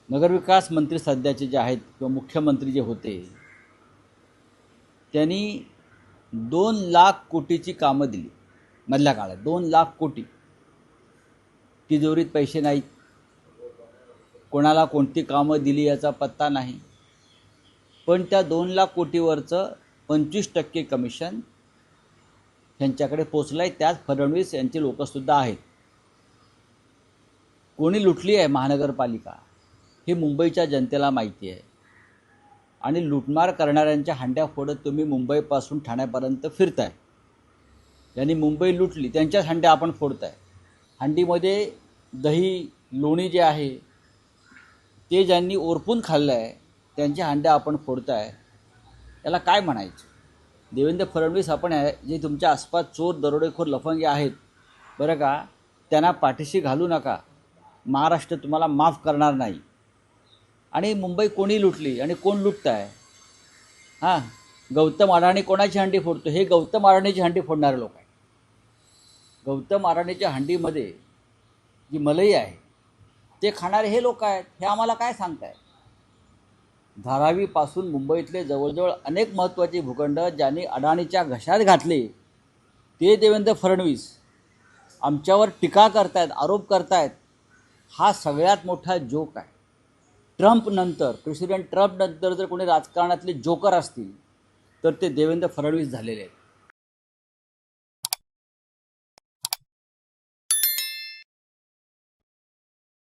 नगरविकास मंत्री सध्याचे जे आहेत किंवा मुख्यमंत्री जे होते त्यांनी 2,00,000 कोटीची कामं दिली मधल्या काळात. 2,00,000 कोटी. तिजोरीत पैसे नाहीत, कोणाला कोणती कामं दिली याचा पत्ता नाही, पण त्या 2,00,000 कोटीवरचं 25% कमिशन त्यांच्याकडे पोचलं आहे. त्यात फडणवीस यांचे लोकसुद्धा आहेत. कोणी लुटली आहे महानगरपालिका हे मुंबईच्या जनतेला माहिती आहे. आणि लुटमार करणाऱ्यांच्या हांड्या फोडत तुम्ही मुंबईपासून ठाण्यापर्यंत फिरताय. ज्यांनी मुंबई लुटली त्यांच्याच हांड्या आपण फोडताय. हांडीमध्ये दही लोणी जे आहे ते ज्यांनी ओरपून खाल्लं आहे त्यांच्या हांड्या आपण फोडताय. याला काय म्हणायचं? देवेंद्र फडणवीस आपण जे तुमच्या आसपास चोर दरोडेखोर लफंगे आहेत बरं का, त्यांना पाठीशी घालू नका. महाराष्ट्र तुम्हाला माफ करणार नाही. आणि मुंबई कोणी लुटली आणि कोण लुटत आहे? हां, गौतम अडाणी कोणाची हंडी फोडतो? हे गौतम अडाणीची हंडी फोडणारे लोक आहेत. गौतम अडाणीच्या हंडीमध्ये जी मलई आहे ते खाणारे हे लोक आहेत. हे आम्हाला काय सांगताय? धारावीपासून मुंबईतले जवळजवळ अनेक महत्त्वाचे भूखंड ज्यांनी अडाणीच्या घशात घातले ते देवेंद्र फडणवीस आमच्यावर टीका करतायत, आरोप करतायत. हा सगळ्यात मोठा जोक आहे. ट्रम्पनंतर, प्रेसिडेंट ट्रम्पनंतर जर कोणी राजकारणातले जोकर असतील तर ते देवेंद्र फडणवीस झालेले आहेत.